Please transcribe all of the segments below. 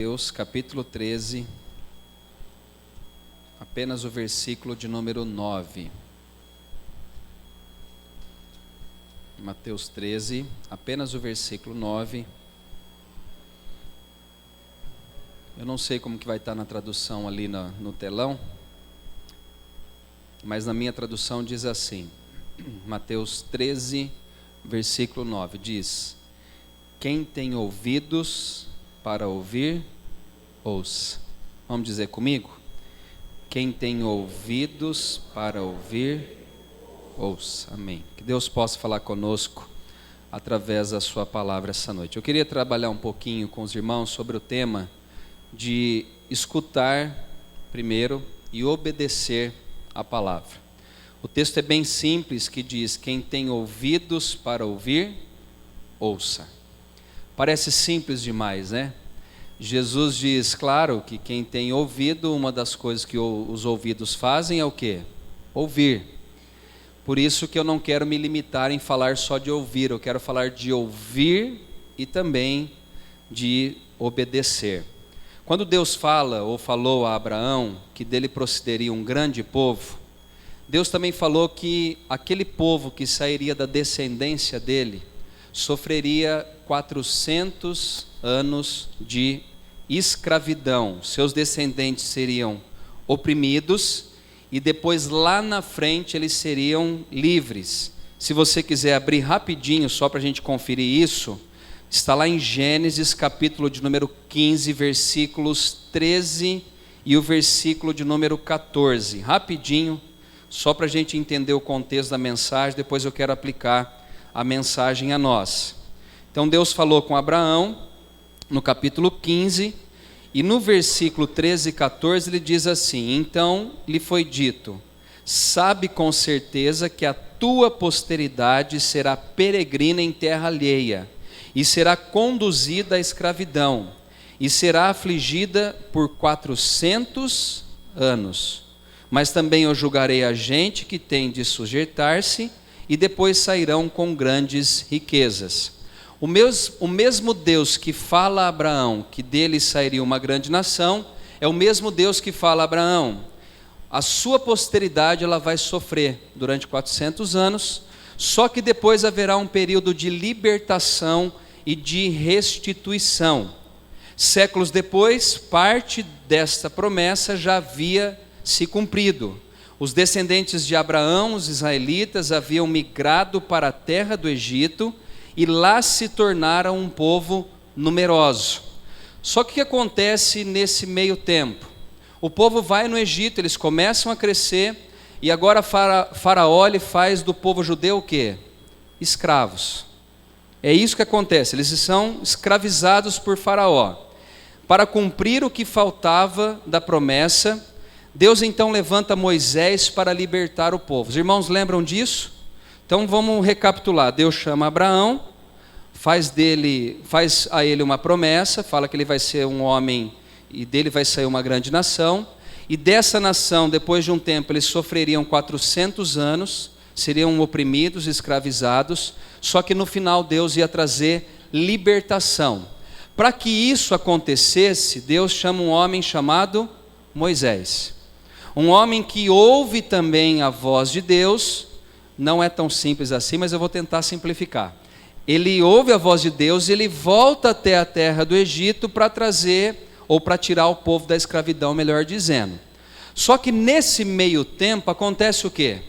Mateus capítulo 13, apenas o versículo de número 9. Mateus 13, apenas o versículo 9. Eu não sei como que vai estar na tradução ali no telão, mas na minha tradução diz assim, Mateus 13, versículo 9, diz: quem tem ouvidos para ouvir, ouça. Vamos dizer comigo? Quem tem ouvidos para ouvir, ouça. Amém. Que Deus possa falar conosco através da sua palavra essa noite. Eu queria trabalhar um pouquinho com os irmãos sobre o tema de escutar primeiro e obedecer a palavra. O texto é bem simples, que diz: quem tem ouvidos para ouvir, ouça. Parece simples demais, né? Jesus diz, claro, que quem tem ouvido, uma das coisas que os ouvidos fazem é o quê? Ouvir. Por isso que eu não quero me limitar em falar só de ouvir, eu quero falar de ouvir e também de obedecer. Quando Deus fala ou falou a Abraão que dele procederia um grande povo, Deus também falou que aquele povo que sairia da descendência dele sofreria 400 anos de escravidão. Seus descendentes seriam oprimidos e depois lá na frente eles seriam livres. Se você quiser abrir rapidinho só para a gente conferir isso, está lá em Gênesis capítulo de número 15, versículos 13 e o versículo de número 14. Rapidinho, só para a gente entender o contexto da mensagem, depois eu quero aplicar a mensagem a nós. Então Deus falou com Abraão no capítulo 15 e no versículo 13 e 14 ele diz assim: então lhe foi dito, sabe com certeza que a tua posteridade será peregrina em terra alheia e será conduzida à escravidão e será afligida por 400 anos, mas também eu julgarei a gente que tem de sujeitar-se e depois sairão com grandes riquezas. O mesmo Deus que fala a Abraão que dele sairia uma grande nação, é o mesmo Deus que fala a Abraão, a sua posteridade ela vai sofrer durante 400 anos, só que depois haverá um período de libertação e de restituição. Séculos depois, parte desta promessa já havia se cumprido. Os descendentes de Abraão, os israelitas, haviam migrado para a terra do Egito e lá se tornaram um povo numeroso. Só que o que acontece nesse meio tempo? O povo vai no Egito, eles começam a crescer e agora Faraó lhe faz do povo judeu o quê? Escravos. É isso que acontece, eles são escravizados por Faraó. Para cumprir o que faltava da promessa, Deus então levanta Moisés para libertar o povo. Os irmãos lembram disso? Então vamos recapitular. Deus chama Abraão, faz a ele uma promessa, fala que ele vai ser um homem e dele vai sair uma grande nação. E dessa nação, depois de um tempo, eles sofreriam 400 anos, seriam oprimidos, escravizados, só que no final Deus ia trazer libertação. Para que isso acontecesse, Deus chama um homem chamado Moisés. Um homem que ouve também a voz de Deus. Não é tão simples assim, mas eu vou tentar simplificar. Ele ouve a voz de Deus e ele volta até a terra do Egito para trazer, ou para tirar o povo da escravidão, melhor dizendo. Só que nesse meio tempo acontece o quê?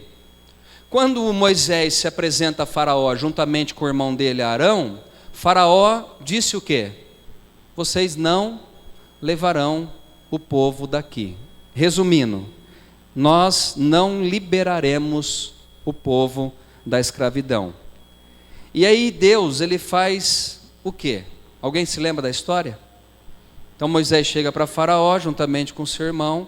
Quando Moisés se apresenta a Faraó, juntamente com o irmão dele, Arão, Faraó disse o quê? Vocês não levarão o povo daqui. Resumindo, nós não liberaremos o povo da escravidão. E aí Deus, ele faz o quê? Alguém se lembra da história? Então Moisés chega para Faraó, juntamente com seu irmão,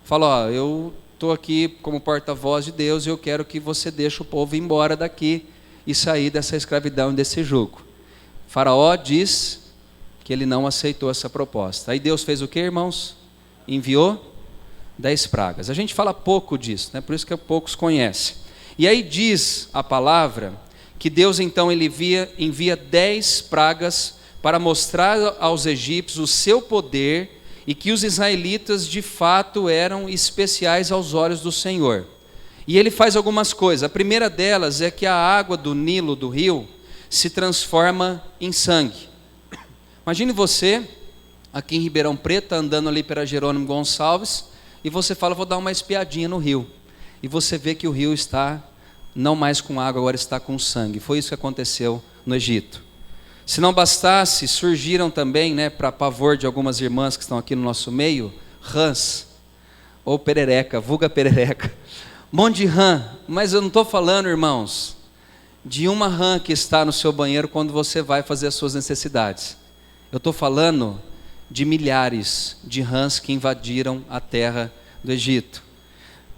fala, ó, eu estou aqui como porta-voz de Deus e eu quero que você deixe o povo ir embora daqui e sair dessa escravidão e desse jugo. Faraó diz que ele não aceitou essa proposta. Aí Deus fez o quê, irmãos? Enviou 10 pragas. A gente fala pouco disso, né? Por isso que poucos conhecem. E aí diz a palavra que Deus então ele envia 10 pragas para mostrar aos egípcios o seu poder e que os israelitas de fato eram especiais aos olhos do Senhor. E ele faz algumas coisas. A primeira delas é que a água do Nilo, do rio, se transforma em sangue. Imagine você, aqui em Ribeirão Preto, andando ali pela Jerônimo Gonçalves, e você fala, vou dar uma espiadinha no rio. E você vê que o rio está não mais com água, agora está com sangue. Foi isso que aconteceu no Egito. Se não bastasse, surgiram também, para pavor de algumas irmãs que estão aqui no nosso meio, rãs, ou perereca, vulga perereca. Um monte de rã, mas eu não estou falando, irmãos, de uma rã que está no seu banheiro quando você vai fazer as suas necessidades. Eu estou falando de milhares de rãs que invadiram a terra do Egito.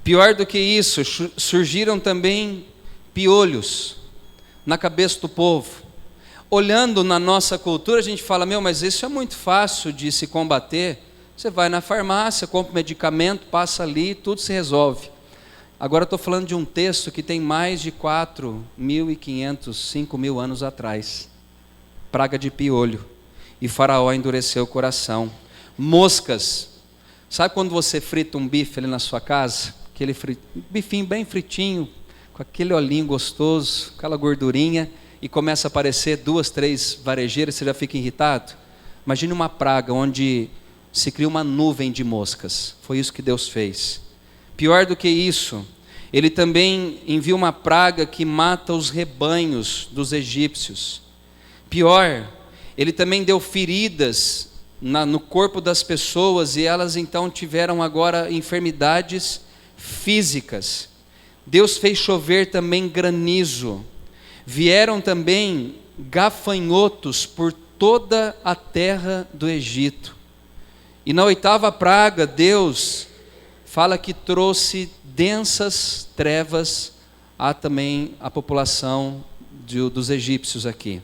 Pior do que isso, surgiram também piolhos na cabeça do povo. Olhando na nossa cultura, a gente fala, mas isso é muito fácil de se combater. Você vai na farmácia, compra um medicamento, passa ali, tudo se resolve. Agora estou falando de um texto que tem mais de 4.500, 5.000 anos atrás. Praga de piolho. E Faraó endureceu o coração. Moscas. Sabe quando você frita um bife ali na sua casa? Aquele bifinho bem fritinho, com aquele olhinho gostoso, aquela gordurinha, e começa a aparecer 2, 3 varejeiras, você já fica irritado? Imagine uma praga onde se cria uma nuvem de moscas. Foi isso que Deus fez. Pior do que isso, ele também envia uma praga que mata os rebanhos dos egípcios. Pior, ele também deu feridas no corpo das pessoas e elas então tiveram agora enfermidades físicas. Deus fez chover também granizo. Vieram também gafanhotos por toda a terra do Egito. E na 8ª praga, Deus fala que trouxe densas trevas a também a população dos egípcios aqui.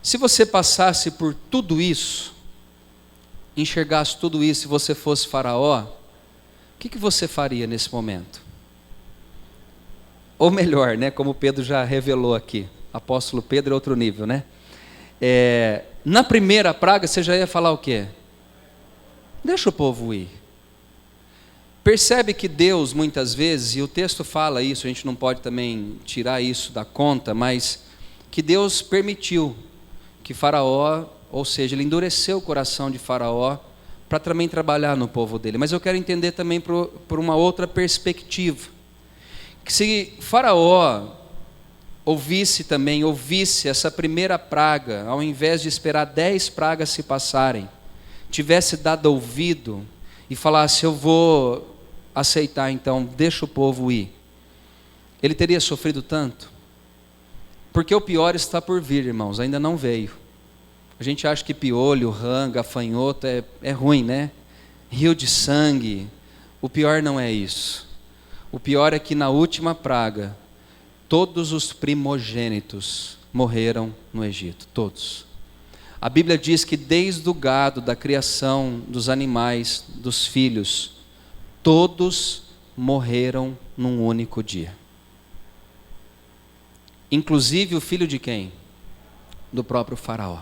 Se você passasse por tudo isso, enxergasse tudo isso e você fosse Faraó, o que você faria nesse momento? Ou melhor, como Pedro já revelou aqui, apóstolo Pedro é outro nível, na primeira praga você já ia falar o quê? Deixa o povo ir. Percebe que Deus muitas vezes, e o texto fala isso, a gente não pode também tirar isso da conta, mas que Deus permitiu que Faraó, ou seja, ele endureceu o coração de Faraó para também trabalhar no povo dele. Mas eu quero entender também por uma outra perspectiva, que se Faraó ouvisse essa primeira praga, ao invés de esperar 10 pragas se passarem, tivesse dado ouvido e falasse, eu vou aceitar então, deixa o povo ir, ele teria sofrido tanto? Porque o pior está por vir, irmãos, ainda não veio. A gente acha que piolho, rã, gafanhoto é ruim, Rio de sangue. O pior não é isso. O pior é que na última praga, todos os primogênitos morreram no Egito, todos. A Bíblia diz que desde o gado, da criação, dos animais, dos filhos, todos morreram num único dia. Inclusive o filho de quem? Do próprio Faraó.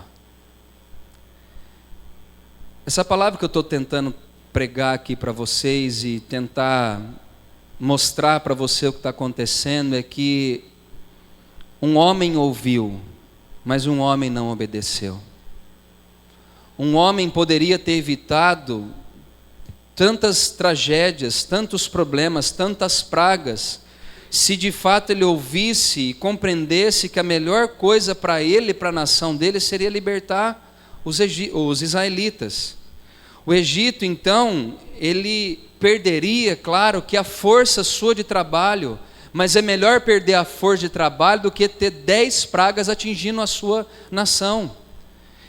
Essa palavra que eu estou tentando pregar aqui para vocês e tentar mostrar para você o que está acontecendo é que um homem ouviu, mas um homem não obedeceu. Um homem poderia ter evitado tantas tragédias, tantos problemas, tantas pragas, se de fato ele ouvisse e compreendesse que a melhor coisa para ele e para a nação dele seria libertar os israelitas. O Egito, então, ele perderia, claro, que a força sua de trabalho, mas é melhor perder a força de trabalho do que ter 10 pragas atingindo a sua nação.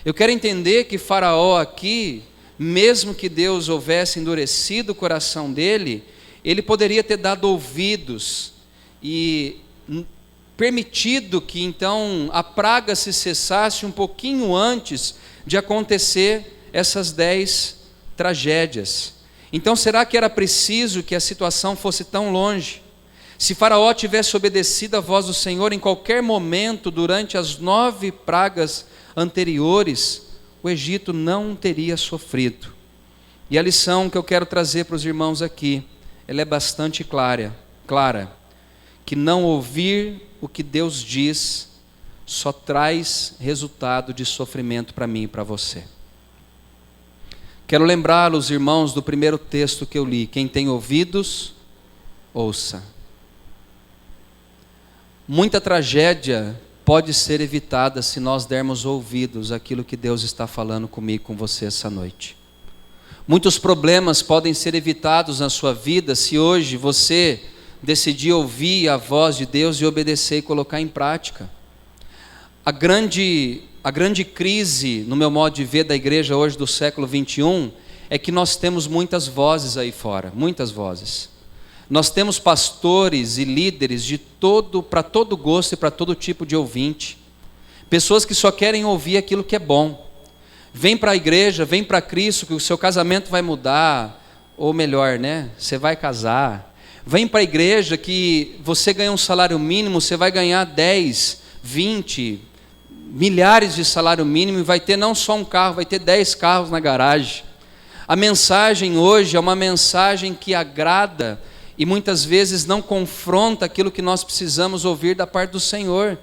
Eu quero entender que Faraó aqui, mesmo que Deus houvesse endurecido o coração dele, ele poderia ter dado ouvidos e permitido que então a praga se cessasse um pouquinho antes de acontecer essas 10 tragédias. Então será que era preciso que a situação fosse tão longe? Se Faraó tivesse obedecido à voz do Senhor em qualquer momento durante as 9 pragas anteriores, o Egito não teria sofrido. E a lição que eu quero trazer para os irmãos aqui, ela é bastante clara, que não ouvir o que Deus diz só traz resultado de sofrimento para mim e para você. Quero lembrá-los, irmãos, do primeiro texto que eu li: quem tem ouvidos, ouça. Muita tragédia pode ser evitada se nós dermos ouvidos àquilo que Deus está falando comigo, com você essa noite. Muitos problemas podem ser evitados na sua vida se hoje você decidir ouvir a voz de Deus e obedecer e colocar em prática. A grande crise, no meu modo de ver, da igreja hoje do século 21, é que nós temos muitas vozes aí fora, muitas vozes. Nós temos pastores e líderes para todo gosto e para todo tipo de ouvinte. Pessoas que só querem ouvir aquilo que é bom. Vem para a igreja, vem para Cristo, que o seu casamento vai mudar, ou melhor, né? Você vai casar. Vem para a igreja que você ganha um salário mínimo, você vai ganhar 10, 20, milhares de salário mínimo e vai ter não só um carro, vai ter 10 carros na garagem. A mensagem hoje é uma mensagem que agrada e muitas vezes não confronta aquilo que nós precisamos ouvir da parte do Senhor.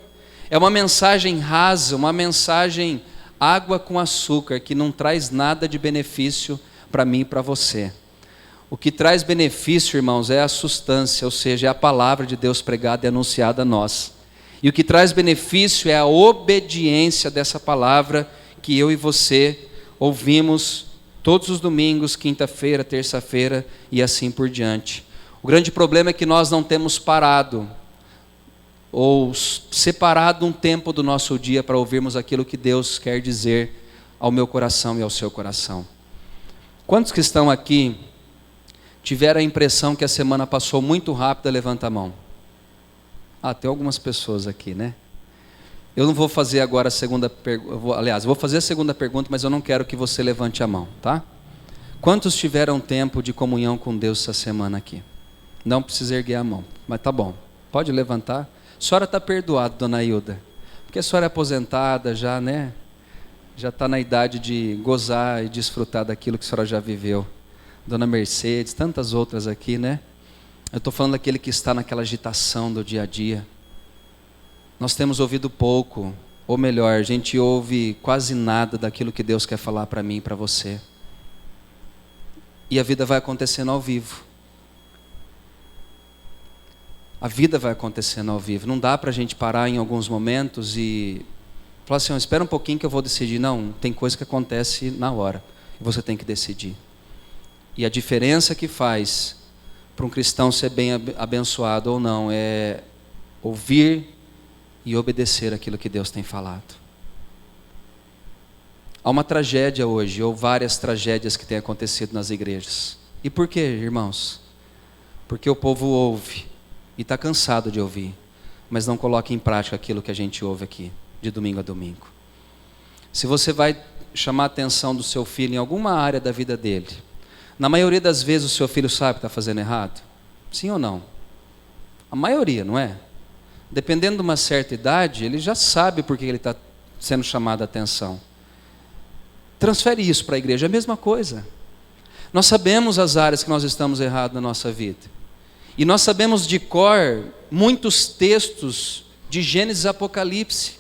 É uma mensagem rasa, uma mensagem água com açúcar, que não traz nada de benefício para mim e para você. O que traz benefício, irmãos, é a substância, ou seja, é a palavra de Deus pregada e anunciada a nós. E o que traz benefício é a obediência dessa palavra que eu e você ouvimos todos os domingos, quinta-feira, terça-feira e assim por diante. O grande problema é que nós não temos parado ou separado um tempo do nosso dia para ouvirmos aquilo que Deus quer dizer ao meu coração e ao seu coração. Quantos que estão aqui tiveram a impressão que a semana passou muito rápida? Levanta a mão. Tem algumas pessoas aqui, né? Eu não vou fazer agora a segunda pergunta, aliás, vou fazer a segunda pergunta, mas eu não quero que você levante a mão, tá? Quantos tiveram tempo de comunhão com Deus essa semana aqui? Não precisa erguer a mão, mas tá bom, pode levantar. A senhora está perdoada, dona Hilda, porque a senhora é aposentada já, né? Já está na idade de gozar e desfrutar daquilo que a senhora já viveu. Dona Mercedes, tantas outras aqui, né? Eu estou falando daquele que está naquela agitação do dia a dia. Nós temos ouvido pouco, ou melhor, a gente ouve quase nada daquilo que Deus quer falar para mim e para você. E a vida vai acontecendo ao vivo. A vida vai acontecendo ao vivo. Não dá para a gente parar em alguns momentos e falar assim, espera um pouquinho que eu vou decidir. Não, tem coisa que acontece na hora. E você tem que decidir. E a diferença que faz para um cristão ser bem abençoado ou não é ouvir e obedecer aquilo que Deus tem falado. Há uma tragédia hoje, ou várias tragédias que têm acontecido nas igrejas. E por quê, irmãos? Porque o povo ouve e está cansado de ouvir, mas não coloca em prática aquilo que a gente ouve aqui, de domingo a domingo. Se você vai chamar a atenção do seu filho em alguma área da vida dele, na maioria das vezes o seu filho sabe que está fazendo errado? Sim ou não? A maioria, não é? Dependendo de uma certa idade, ele já sabe por que ele está sendo chamado a atenção. Transfere isso para a igreja, é a mesma coisa. Nós sabemos as áreas que nós estamos errados na nossa vida. E nós sabemos de cor muitos textos de Gênesis e Apocalipse.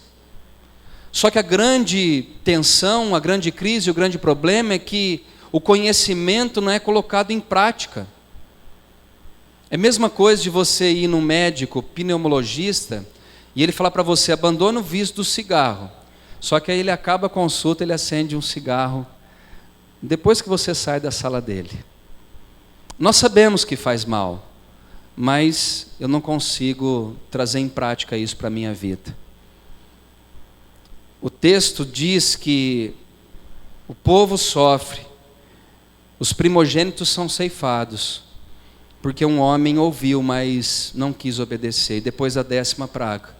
Só que a grande tensão, a grande crise, o grande problema é que o conhecimento não é colocado em prática. É a mesma coisa de você ir num médico pneumologista e ele falar para você, abandona o vício do cigarro. Só que aí ele acaba a consulta, ele acende um cigarro depois que você sai da sala dele. Nós sabemos que faz mal, mas eu não consigo trazer em prática isso para a minha vida. O texto diz que o povo sofre, os primogênitos são ceifados, porque um homem ouviu, mas não quis obedecer. E depois da 10ª praga,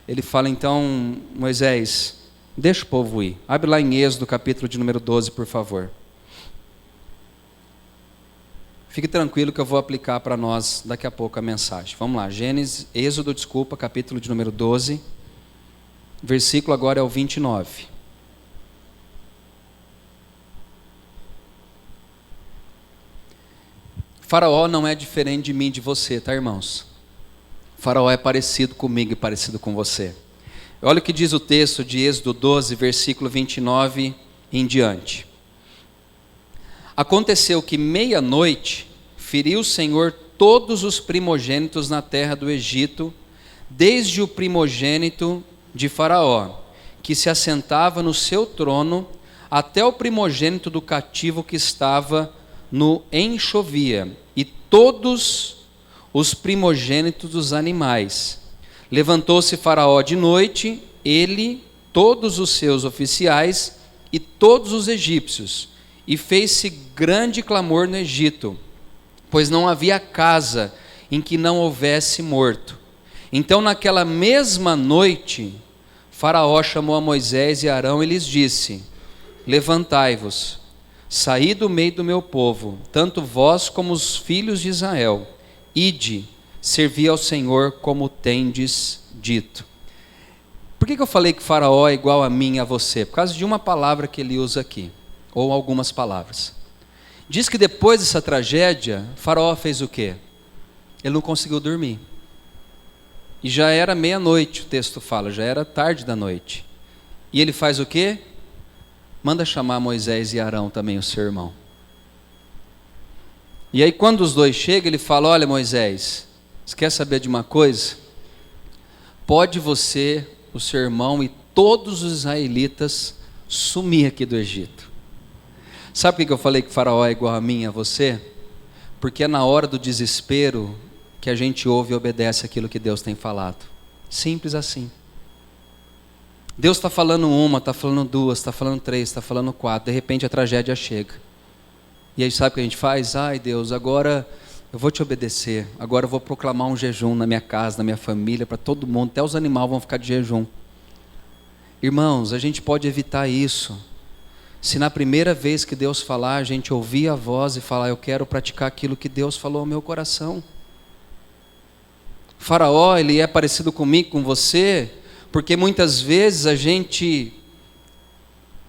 ele fala então, Moisés, deixa o povo ir. Abre lá em Êxodo, capítulo de número 12, por favor. Fique tranquilo que eu vou aplicar para nós daqui a pouco a mensagem. Vamos lá, Êxodo, capítulo de número 12, versículo agora é o 29. Faraó não é diferente de mim e de você, tá, irmãos? Faraó é parecido comigo e parecido com você. Olha o que diz o texto de Êxodo 12, versículo 29 em diante. Aconteceu que meia-noite feriu o Senhor todos os primogênitos na terra do Egito, desde o primogênito de Faraó, que se assentava no seu trono, até o primogênito do cativo que estava no enxovia, e todos os primogênitos dos animais. Levantou-se Faraó de noite, ele, todos os seus oficiais e todos os egípcios, e fez-se grande clamor no Egito, pois não havia casa em que não houvesse morto. Então, naquela mesma noite, Faraó chamou a Moisés e Arão e lhes disse: levantai-vos, saí do meio do meu povo, tanto vós como os filhos de Israel, ide, servi ao Senhor como tendes dito. Por que eu falei que Faraó é igual a mim e a você? Por causa de uma palavra que ele usa aqui, ou algumas palavras. Diz que depois dessa tragédia, Faraó fez o quê? Ele não conseguiu dormir. E já era meia-noite, o texto fala, já era tarde da noite. E ele faz o quê? Manda chamar Moisés e Arão também, o seu irmão. E aí quando os dois chegam, ele fala: olha, Moisés, você quer saber de uma coisa? Pode você, o seu irmão e todos os israelitas sumir aqui do Egito. Sabe por que eu falei que Faraó é igual a mim e a você? Porque é na hora do desespero que a gente ouve e obedece aquilo que Deus tem falado. Simples assim. Deus está falando uma, está falando duas, está falando três, está falando quatro. De repente a tragédia chega. E aí sabe o que a gente faz? Ai Deus, agora eu vou te obedecer. Agora eu vou proclamar um jejum na minha casa, na minha família, para todo mundo. Até os animais vão ficar de jejum. Irmãos, a gente pode evitar isso. Se na primeira vez que Deus falar, a gente ouvir a voz e falar: eu quero praticar aquilo que Deus falou ao meu coração. Faraó, ele é parecido comigo, com você, porque muitas vezes a gente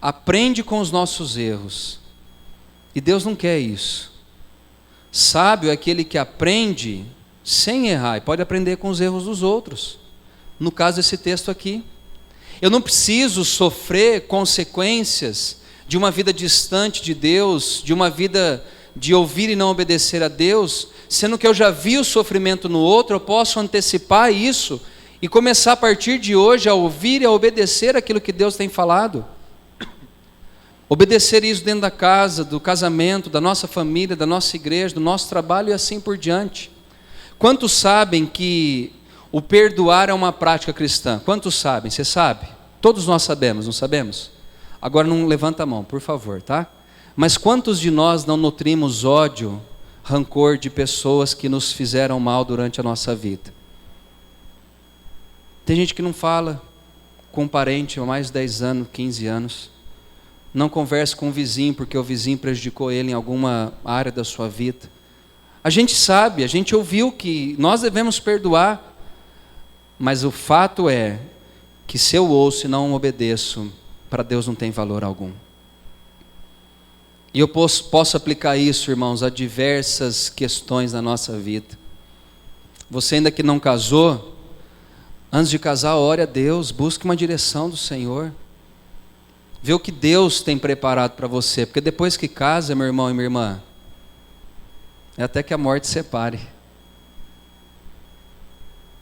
aprende com os nossos erros. E Deus não quer isso. Sábio é aquele que aprende sem errar, e pode aprender com os erros dos outros. No caso desse texto aqui, eu não preciso sofrer consequências de uma vida distante de Deus, de uma vida de ouvir e não obedecer a Deus, sendo que eu já vi o sofrimento no outro. Eu posso antecipar isso e começar a partir de hoje a ouvir e a obedecer aquilo que Deus tem falado. Obedecer isso dentro da casa, do casamento, da nossa família, da nossa igreja, do nosso trabalho e assim por diante. Quantos sabem que o perdoar é uma prática cristã? Quantos sabem? Você sabe? Todos nós sabemos, não sabemos? Agora não levanta a mão, por favor, tá? Mas quantos de nós não nutrimos ódio, rancor de pessoas que nos fizeram mal durante a nossa vida? Tem gente que não fala com um parente há mais de 10 anos, 15 anos. Não conversa com o vizinho porque o vizinho prejudicou ele em alguma área da sua vida. A gente sabe, a gente ouviu que nós devemos perdoar, mas o fato é que se eu ouço e não obedeço, para Deus não tem valor algum. E eu posso aplicar isso, irmãos, a diversas questões na nossa vida. Você ainda que não casou, antes de casar, ore a Deus, busque uma direção do Senhor. Vê o que Deus tem preparado para você, porque depois que casa, meu irmão e minha irmã, é até que a morte separe.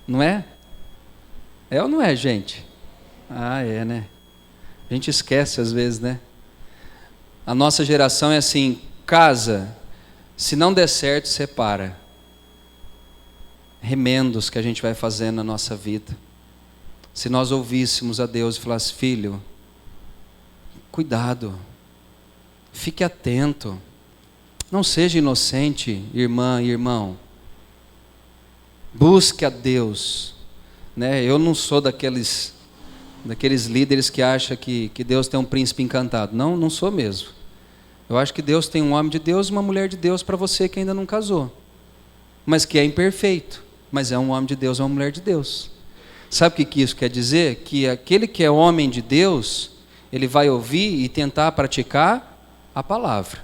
Não é? É ou não é, gente? Ah, é, né? A gente esquece às vezes, né? A nossa geração é assim: casa, se não der certo, separa. Remendos que a gente vai fazendo na nossa vida. Se nós ouvíssemos a Deus e falasse: filho, cuidado, fique atento, não seja inocente, irmã e irmão, busque a Deus, né? Eu não sou daqueles líderes que acham que Deus tem um príncipe encantado. Não, não sou mesmo. Eu acho que Deus tem um homem de Deus e uma mulher de Deus para você que ainda não casou, mas que é imperfeito, mas é um homem de Deus, é uma mulher de Deus. Sabe o que isso quer dizer? Que aquele que é homem de Deus, ele vai ouvir e tentar praticar a palavra.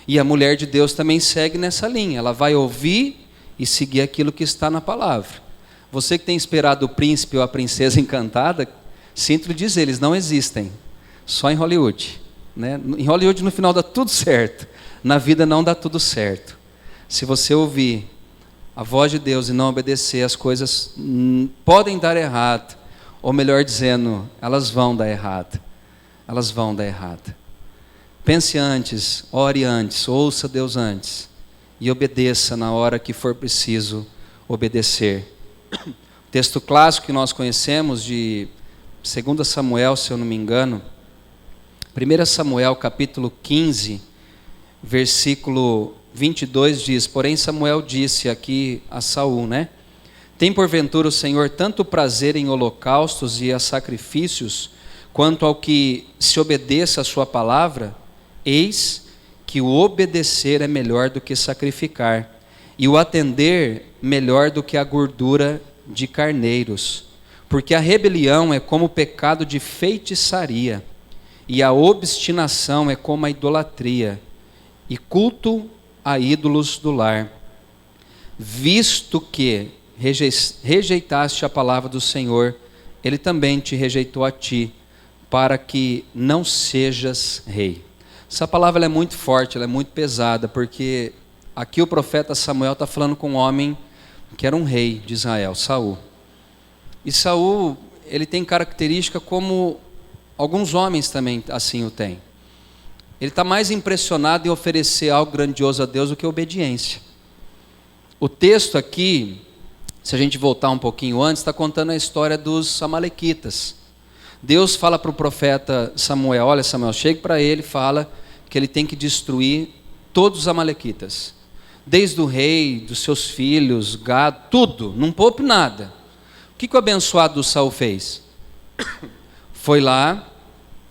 E a mulher de Deus também segue nessa linha. Ela vai ouvir e seguir aquilo que está na palavra. Você que tem esperado o príncipe ou a princesa encantada, sinto lhe dizer, eles não existem. Só em Hollywood. Né? Em Hollywood no final dá tudo certo. Na vida não dá tudo certo. Se você ouvir a voz de Deus e não obedecer, as coisas podem dar errado. Ou melhor dizendo, elas vão dar errado. Elas vão dar errado. Pense antes, ore antes, ouça Deus antes. E obedeça na hora que for preciso obedecer. O texto clássico que nós conhecemos de 2 Samuel, se eu não me engano, 1 Samuel capítulo 15, versículo 22 diz: porém Samuel disse aqui a Saul, né? Tem porventura o Senhor tanto prazer em holocaustos e a sacrifícios, quanto ao que se obedeça a sua palavra? Eis que o obedecer é melhor do que sacrificar, e o atender melhor do que a gordura de carneiros. Porque a rebelião é como o pecado de feitiçaria, e a obstinação é como a idolatria, e culto a ídolos do lar. Visto que rejeitaste a palavra do Senhor, Ele também te rejeitou a ti, para que não sejas rei. Essa palavra ela é muito forte, ela é muito pesada, porque aqui o profeta Samuel está falando com um homem que era um rei de Israel, Saul. E Saul, ele tem característica como alguns homens também assim o têm. Ele está mais impressionado em oferecer algo grandioso a Deus do que obediência. O texto aqui, se a gente voltar um pouquinho antes, está contando a história dos amalequitas. Deus fala para o profeta Samuel: olha Samuel, chega para ele, fala que ele tem que destruir todos os amalequitas. Desde o rei, dos seus filhos, gado, tudo, não poupe nada. O que o abençoado Saul fez? Foi lá,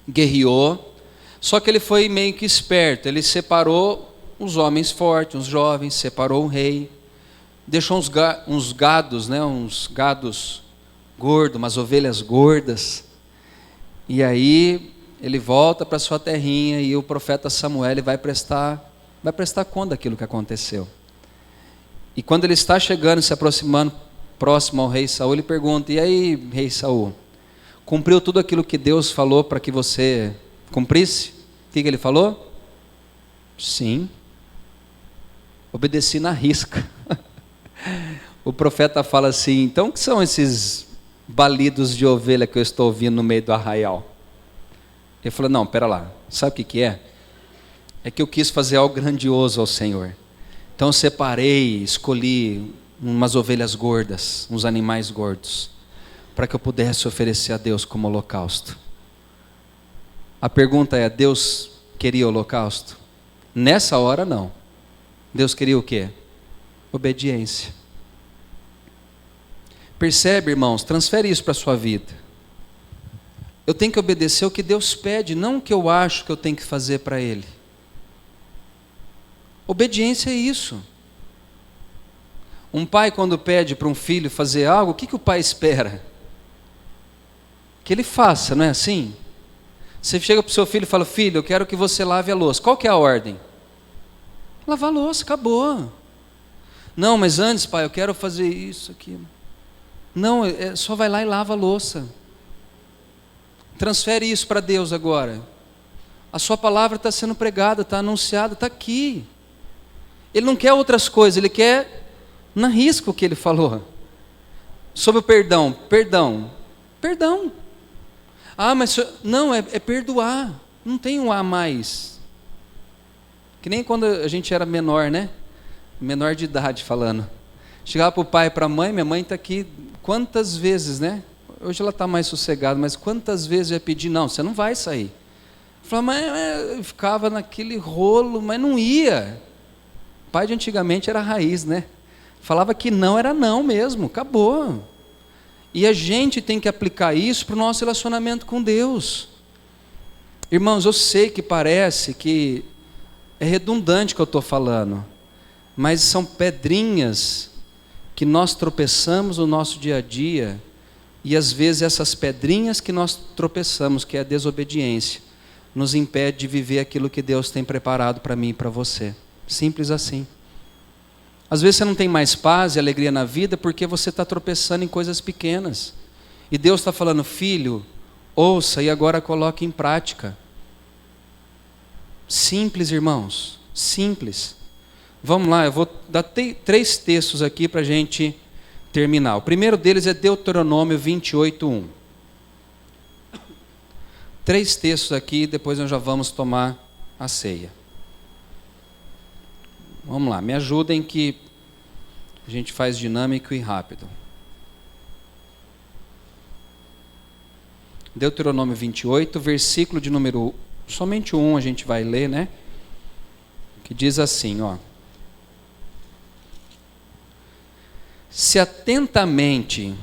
guerreou, só que ele foi meio que esperto, ele separou os homens fortes, os jovens, separou o rei, deixou uns gados, né, uns gados gordos, umas ovelhas gordas, e aí ele volta para sua terrinha e o profeta Samuel vai prestar conta daquilo que aconteceu. E quando ele está chegando, se aproximando próximo ao rei Saul, ele pergunta: e aí, rei Saul, cumpriu tudo aquilo que Deus falou para que você cumprisse? O que ele falou? Sim. Obedeci na risca. O profeta fala assim: então o que são esses balidos de ovelha que eu estou ouvindo no meio do arraial? Ele falou: não, pera lá, sabe o que é? É que eu quis fazer algo grandioso ao Senhor. Então eu separei, escolhi umas ovelhas gordas, uns animais gordos, para que eu pudesse oferecer a Deus como holocausto. A pergunta é: Deus queria holocausto? Nessa hora não. Deus queria o quê? Obediência. Percebe, irmãos? Transfere isso para a sua vida. Eu tenho que obedecer o que Deus pede, não o que eu acho que eu tenho que fazer para Ele. Obediência é isso. Um pai, quando pede para um filho fazer algo, o que o pai espera? Que ele faça, não é assim? Você chega para o seu filho e fala: filho, eu quero que você lave a louça. Qual que é a ordem? Lavar a louça, acabou. Não, mas antes, pai, eu quero fazer isso, aquilo. Não, só vai lá e lava a louça. Transfere isso para Deus agora. A sua palavra está sendo pregada, está anunciada, está aqui. Ele não quer outras coisas, ele quer na risca o que ele falou. Sobre o perdão. Ah, mas não, é perdoar. Não tem um a mais. Que nem quando a gente era menor, né? Menor de idade falando. Chegava para o pai e para a mãe, minha mãe está aqui quantas vezes, né? Hoje ela está mais sossegada, mas quantas vezes eu ia pedir: não, você não vai sair. Eu falava, mas eu ficava naquele rolo, mas não ia. O pai de antigamente era raiz, né? Falava que não era não mesmo, acabou. E a gente tem que aplicar isso para o nosso relacionamento com Deus. Irmãos, eu sei que parece que é redundante o que eu estou falando, mas são pedrinhas que nós tropeçamos no nosso dia a dia, e às vezes essas pedrinhas que nós tropeçamos, que é a desobediência, nos impede de viver aquilo que Deus tem preparado para mim e para você. Simples assim. Às vezes você não tem mais paz e alegria na vida porque você está tropeçando em coisas pequenas. E Deus está falando, filho, ouça e agora coloque em prática. Simples, irmãos, simples. Vamos lá, eu vou dar 3 textos aqui para a gente terminar. O primeiro deles é Deuteronômio 28:1. 3 textos aqui, depois nós já vamos tomar a ceia. Vamos lá, me ajudem que a gente faz dinâmico e rápido. Deuteronômio 28, versículo de número, somente 1 a gente vai ler, né? Que diz assim, ó. Se atentamente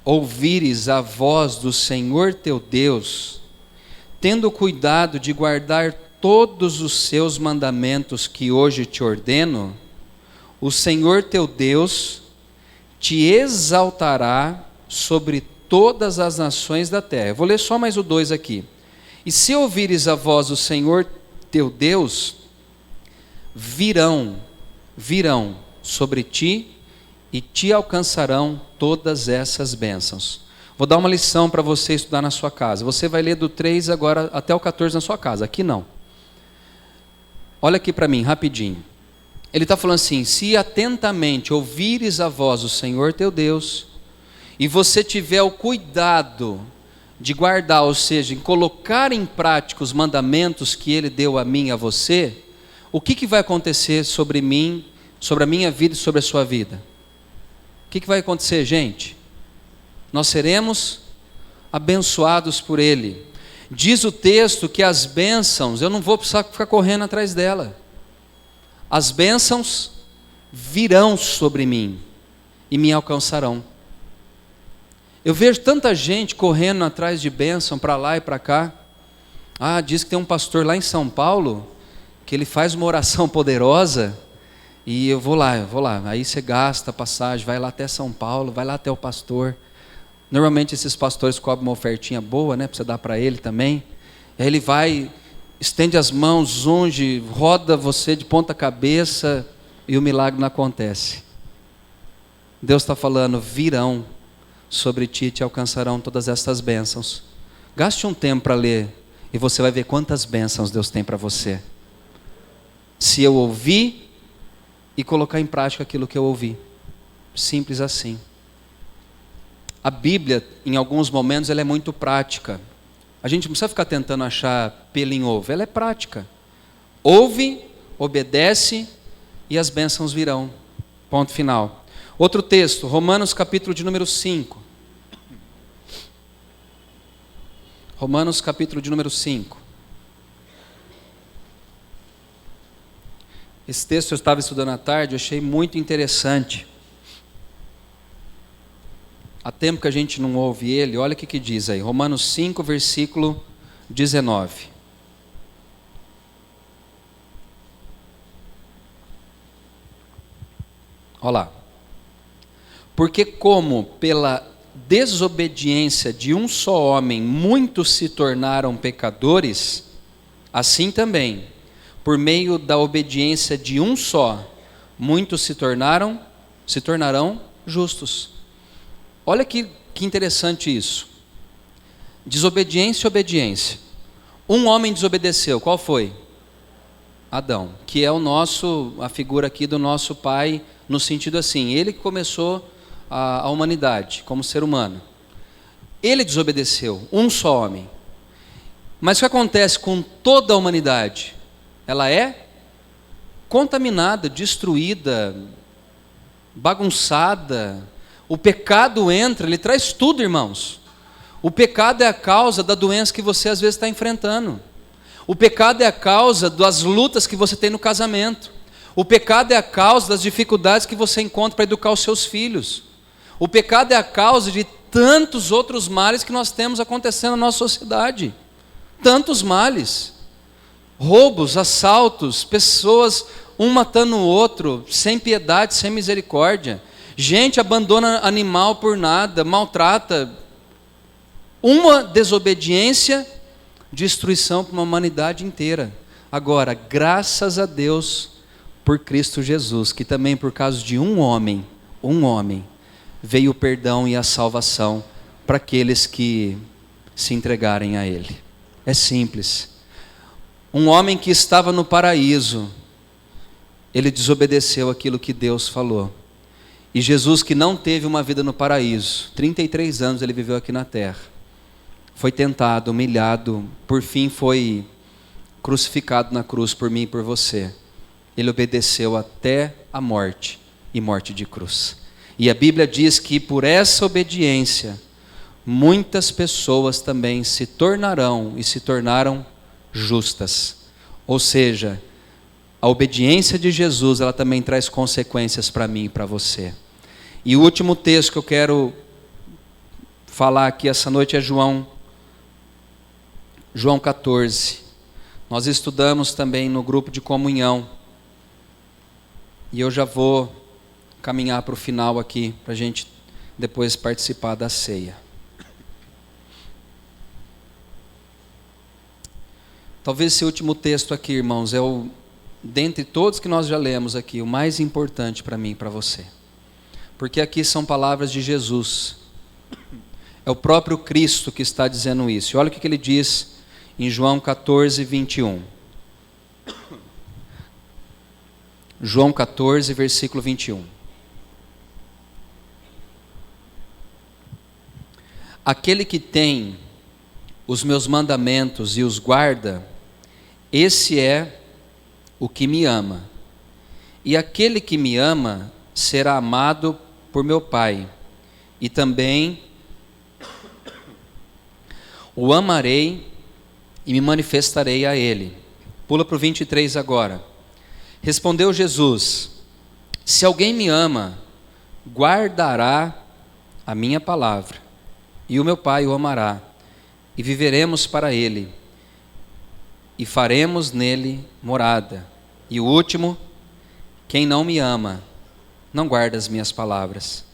ouvires a voz do Senhor teu Deus, tendo cuidado de guardar todos os seus mandamentos que hoje te ordeno, o Senhor teu Deus te exaltará sobre todas as nações da terra. Eu vou ler só mais o 2 aqui. E se ouvires a voz do Senhor teu Deus, virão sobre ti e te alcançarão todas essas bênçãos. Vou dar uma lição para você estudar na sua casa. Você vai ler do 3 agora até o 14 na sua casa, aqui não. Olha aqui para mim, rapidinho. Ele está falando assim, se atentamente ouvires a voz do Senhor teu Deus, e você tiver o cuidado de guardar, ou seja, em colocar em prática os mandamentos que Ele deu a mim e a você, o que vai acontecer sobre mim, sobre a minha vida e sobre a sua vida? O que vai acontecer, gente? Nós seremos abençoados por Ele. Diz o texto que as bênçãos, eu não vou precisar ficar correndo atrás dela. As bênçãos virão sobre mim e me alcançarão. Eu vejo tanta gente correndo atrás de bênção para lá e para cá. Diz que tem um pastor lá em São Paulo, que ele faz uma oração poderosa, e eu vou lá. Aí você gasta a passagem, vai lá até São Paulo, vai lá até o pastor. Normalmente esses pastores cobram uma ofertinha boa, né, para você dar para ele também. Aí ele vai, estende as mãos, unge, roda você de ponta cabeça e o milagre não acontece. Deus está falando, virão sobre ti e te alcançarão todas estas bênçãos. Gaste um tempo para ler e você vai ver quantas bênçãos Deus tem para você. Se eu ouvir e colocar em prática aquilo que eu ouvi. Simples assim. A Bíblia, em alguns momentos, ela é muito prática. A gente não precisa ficar tentando achar pelo em ovo, ela é prática. Ouve, obedece e as bênçãos virão. Ponto final. Outro texto, Romanos capítulo de número 5. Romanos capítulo de número 5. Esse texto eu estava estudando à tarde, eu achei muito interessante. Há tempo que a gente não ouve ele, olha o que diz aí, Romanos 5, versículo 19. Olha lá. Porque como pela desobediência de um só homem muitos se tornaram pecadores, assim também, por meio da obediência de um só, muitos se tornarão justos. Olha que interessante isso. Desobediência e obediência. Um homem desobedeceu, qual foi? Adão, que é a figura aqui do nosso pai, no sentido assim, ele que começou a humanidade como ser humano. Ele desobedeceu, um só homem. Mas o que acontece com toda a humanidade? Ela é contaminada, destruída, bagunçada. O pecado entra, ele traz tudo, irmãos. O pecado é a causa da doença que você às vezes está enfrentando. O pecado é a causa das lutas que você tem no casamento. O pecado é a causa das dificuldades que você encontra para educar os seus filhos. O pecado é a causa de tantos outros males que nós temos acontecendo na nossa sociedade. Tantos males. Roubos, assaltos, pessoas um matando o outro, sem piedade, sem misericórdia. Gente abandona animal por nada, maltrata. Uma desobediência destruição para uma humanidade inteira. Agora, graças a Deus por Cristo Jesus, que também por causa de um homem, veio o perdão e a salvação para aqueles que se entregarem a Ele. É simples. Um homem que estava no paraíso, ele desobedeceu aquilo que Deus falou. E Jesus, que não teve uma vida no paraíso, 33 anos ele viveu aqui na terra, foi tentado, humilhado, por fim foi crucificado na cruz por mim e por você. Ele obedeceu até a morte, e morte de cruz. E a Bíblia diz que por essa obediência, muitas pessoas também se tornarão e se tornaram justas. Ou seja, a obediência de Jesus, ela também traz consequências para mim e para você. E o último texto que eu quero falar aqui essa noite é João 14. Nós estudamos também no grupo de comunhão. E eu já vou caminhar para o final aqui, para a gente depois participar da ceia. Talvez esse último texto aqui, irmãos, é dentre todos que nós já lemos aqui, o mais importante para mim e para você. Porque aqui são palavras de Jesus. É o próprio Cristo que está dizendo isso. E olha o que ele diz em João 14, 21. João 14, versículo 21. Aquele que tem os meus mandamentos e os guarda, esse é o que me ama. E aquele que me ama será amado por meu Pai. E também o amarei e me manifestarei a ele. Pula para o 23 agora. Respondeu Jesus: se alguém me ama, guardará a minha palavra, e o meu Pai o amará, e viveremos para ele, e faremos nele morada. E o último: quem não me ama, não guarda as minhas palavras.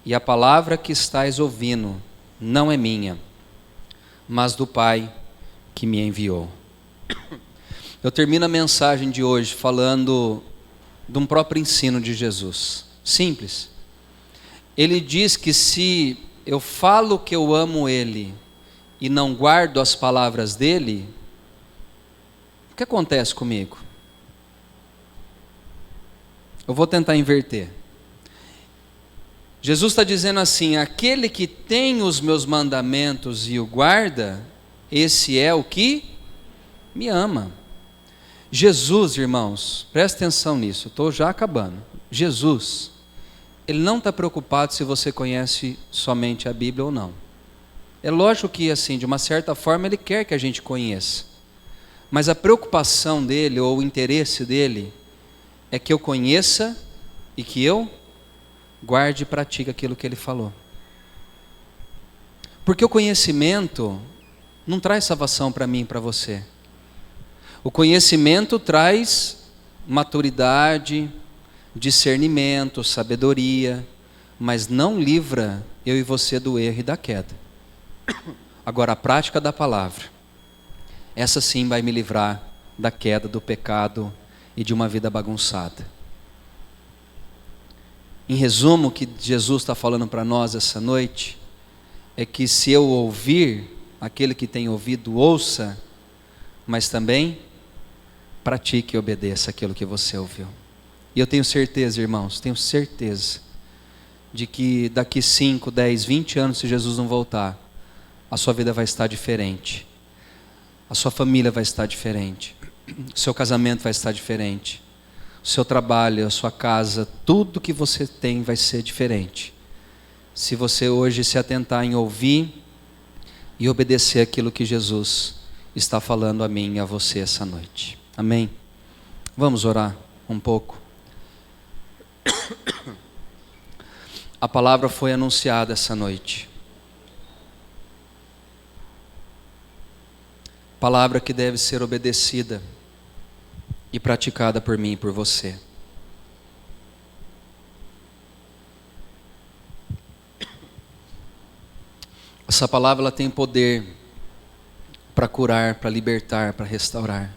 E a palavra que estais ouvindo não é minha, mas do Pai que me enviou. Eu termino a mensagem de hoje falando de um próprio ensino de Jesus. Simples. Ele diz que se eu falo que eu amo Ele e não guardo as palavras dEle, o que acontece comigo? Eu vou tentar inverter. Jesus está dizendo assim: aquele que tem os meus mandamentos e o guarda, esse é o que me ama. Jesus, irmãos, presta atenção nisso, eu estou já acabando. Jesus, Ele não está preocupado se você conhece somente a Bíblia ou não. É lógico que, assim, de uma certa forma, Ele quer que a gente conheça. Mas a preocupação dEle, ou o interesse dEle, é que eu conheça e que eu guarde e pratique aquilo que Ele falou. Porque o conhecimento não traz salvação para mim e para você. O conhecimento traz maturidade, discernimento, sabedoria, mas não livra eu e você do erro e da queda. Agora, a prática da palavra, essa sim vai me livrar da queda, do pecado e de uma vida bagunçada. Em resumo, o que Jesus está falando para nós essa noite é que se eu ouvir, aquele que tem ouvido ouça, mas também pratique e obedeça aquilo que você ouviu. E eu tenho certeza, irmãos, tenho certeza de que daqui 5, 10, 20 anos, se Jesus não voltar, a sua vida vai estar diferente, a sua família vai estar diferente, o seu casamento vai estar diferente, o seu trabalho, a sua casa, tudo que você tem vai ser diferente, se você hoje se atentar em ouvir e obedecer aquilo que Jesus está falando a mim e a você essa noite. Amém? Vamos orar um pouco. A palavra foi anunciada essa noite. Palavra que deve ser obedecida e praticada por mim e por você. Essa palavra ela tem poder para curar, para libertar, para restaurar.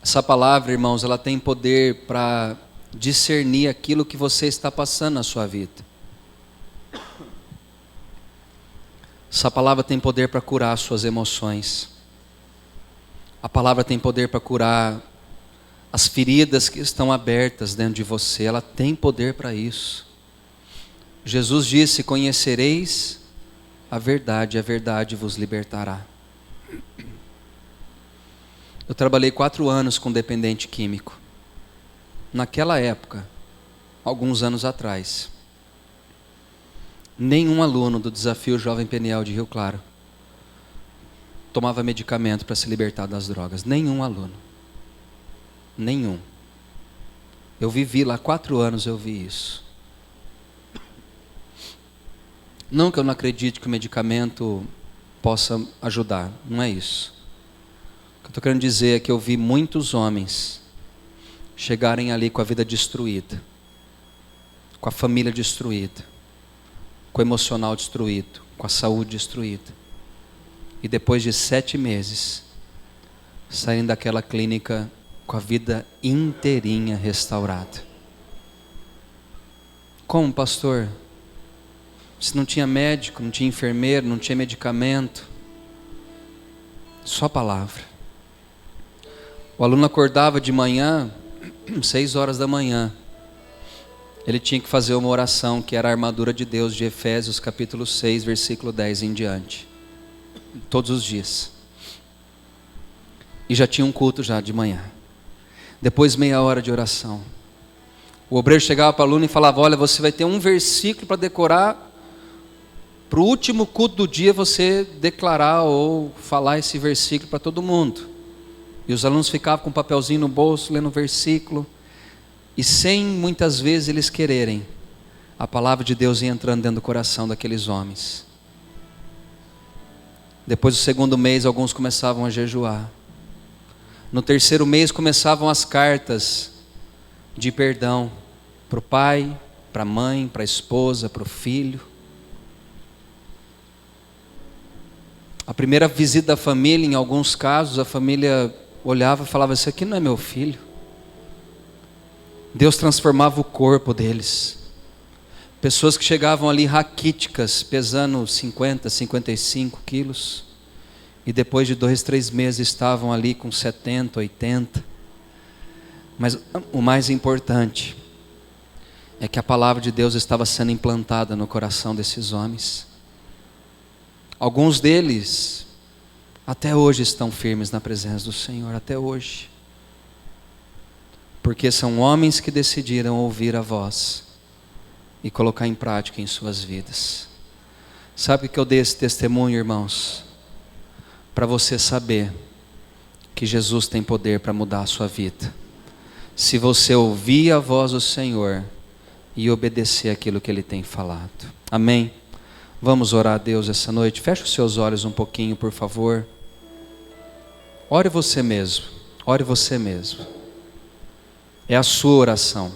Essa palavra, irmãos, ela tem poder para discernir aquilo que você está passando na sua vida. Essa palavra tem poder para curar as suas emoções. A palavra tem poder para curar as feridas que estão abertas dentro de você. Ela tem poder para isso. Jesus disse: conhecereis a verdade vos libertará. Eu trabalhei 4 anos com dependente químico. Naquela época, alguns anos atrás, nenhum aluno do Desafio Jovem Peniel de Rio Claro tomava medicamento para se libertar das drogas. Nenhum aluno. Nenhum. Eu vivi lá 4 anos, eu vi isso. Não que eu não acredite que o medicamento possa ajudar, não é isso. O que eu estou querendo dizer é que eu vi muitos homens chegarem ali com a vida destruída, com a família destruída, com o emocional destruído, com a saúde destruída. E depois de 7 meses, saírem daquela clínica com a vida inteirinha restaurada. Como, pastor? Se não tinha médico, não tinha enfermeiro, não tinha medicamento, só palavra. O aluno acordava de manhã, 6 horas da manhã, ele tinha que fazer uma oração, que era a armadura de Deus, de Efésios capítulo 6, versículo 10 em diante, todos os dias. E já tinha um culto já de manhã. Depois meia hora de oração. O obreiro chegava para o aluno e falava: olha, você vai ter um versículo para decorar, para o último culto do dia você declarar ou falar esse versículo para todo mundo. E os alunos ficavam com um papelzinho no bolso, lendo o versículo, e sem muitas vezes eles quererem, a palavra de Deus ia entrando dentro do coração daqueles homens. Depois do 2º mês, alguns começavam a jejuar. No 3º mês começavam as cartas de perdão para o pai, para a mãe, para a esposa, para o filho. A primeira visita da família, em alguns casos, a família olhava e falava: esse aqui não é meu filho. Deus transformava o corpo deles. Pessoas que chegavam ali raquíticas, pesando 50, 55 quilos, e depois de 2, 3 meses estavam ali com 70, 80. Mas o mais importante é que a palavra de Deus estava sendo implantada no coração desses homens. Alguns deles até hoje estão firmes na presença do Senhor, até hoje. Porque são homens que decidiram ouvir a voz e colocar em prática em suas vidas. Sabe que eu dei esse testemunho, irmãos? Para você saber que Jesus tem poder para mudar a sua vida. Se você ouvir a voz do Senhor e obedecer aquilo que Ele tem falado. Amém? Vamos orar a Deus essa noite. Feche os seus olhos um pouquinho, por favor. Ore você mesmo. Ore você mesmo. É a sua oração.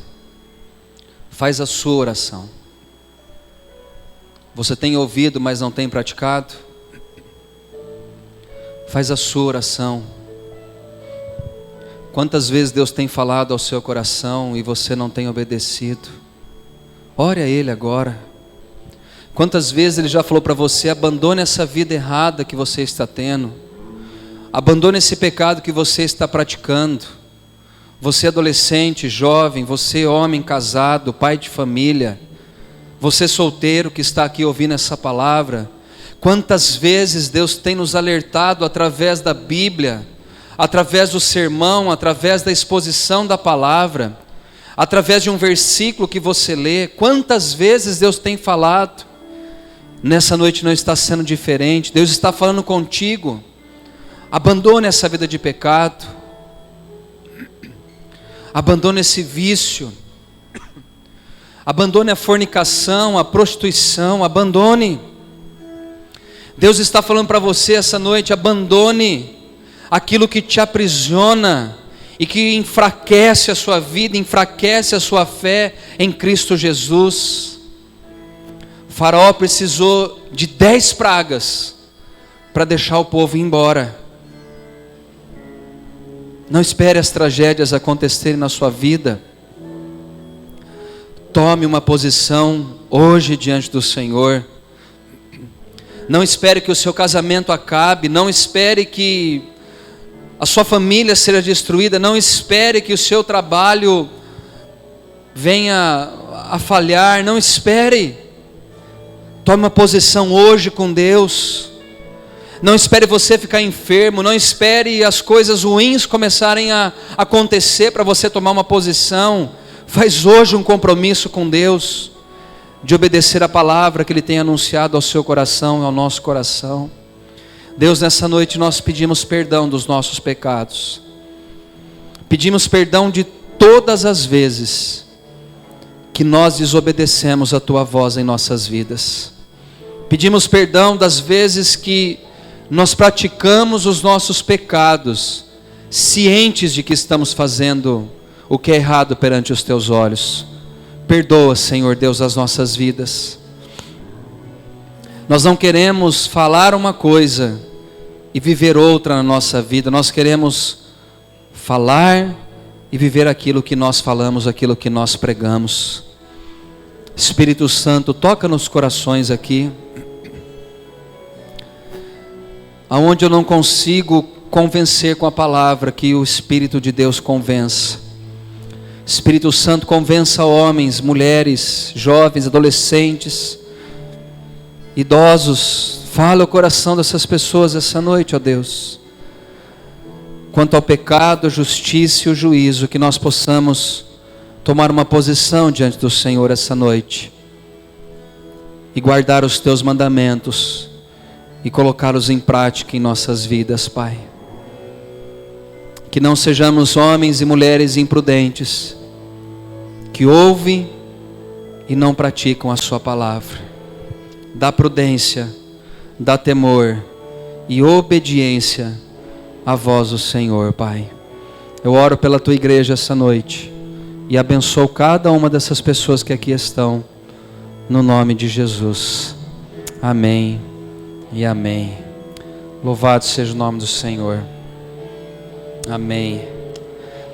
Faz a sua oração. Você tem ouvido, mas não tem praticado? Faz a sua oração. Quantas vezes Deus tem falado ao seu coração e você não tem obedecido? Ore a Ele agora. Quantas vezes Ele já falou para você: abandone essa vida errada que você está tendo. Abandone esse pecado que você está praticando. Você adolescente, jovem, você homem casado, pai de família, você solteiro que está aqui ouvindo essa palavra. Quantas vezes Deus tem nos alertado através da Bíblia, através do sermão, através da exposição da palavra, através de um versículo que você lê. Quantas vezes Deus tem falado? Nessa noite não está sendo diferente. Deus está falando contigo. Abandone essa vida de pecado. Abandone esse vício. Abandone a fornicação, a prostituição. Abandone. Deus está falando para você essa noite: abandone aquilo que te aprisiona e que enfraquece a sua vida, enfraquece a sua fé em Cristo Jesus. O faraó precisou de 10 pragas para deixar o povo ir embora. Não espere as tragédias acontecerem na sua vida. Tome uma posição hoje diante do Senhor. Não espere que o seu casamento acabe. Não espere que a sua família seja destruída. Não espere que o seu trabalho venha a falhar. Não espere. Tome uma posição hoje com Deus. Não espere você ficar enfermo. Não espere as coisas ruins começarem a acontecer para você tomar uma posição. Faz hoje um compromisso com Deus de obedecer a palavra que Ele tem anunciado ao seu coração e ao nosso coração. Deus, nessa noite nós pedimos perdão dos nossos pecados. Pedimos perdão de todas as vezes que nós desobedecemos a Tua voz em nossas vidas. Pedimos perdão das vezes que nós praticamos os nossos pecados, cientes de que estamos fazendo o que é errado perante os Teus olhos. Perdoa, Senhor Deus, as nossas vidas. Nós não queremos falar uma coisa e viver outra na nossa vida. Nós queremos falar e viver aquilo que nós falamos, aquilo que nós pregamos. Espírito Santo, toca nos corações aqui. Aonde eu não consigo convencer com a palavra, que o Espírito de Deus convença. Espírito Santo, convença homens, mulheres, jovens, adolescentes, idosos. Fala o coração dessas pessoas essa noite, ó Deus. Quanto ao pecado, a justiça e o juízo, que nós possamos tomar uma posição diante do Senhor essa noite e guardar os Teus mandamentos e colocá-los em prática em nossas vidas, Pai. Que não sejamos homens e mulheres imprudentes, que ouvem e não praticam a Sua palavra. Dá prudência, dá temor e obediência à voz do Senhor, Pai. Eu oro pela Tua igreja essa noite e abençoo cada uma dessas pessoas que aqui estão, no nome de Jesus. Amém e amém. Louvado seja o nome do Senhor. Amém.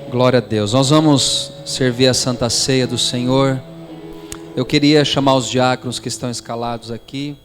Glória a Deus. Nós vamos servir a Santa Ceia do Senhor. Eu queria chamar os diáconos que estão escalados aqui.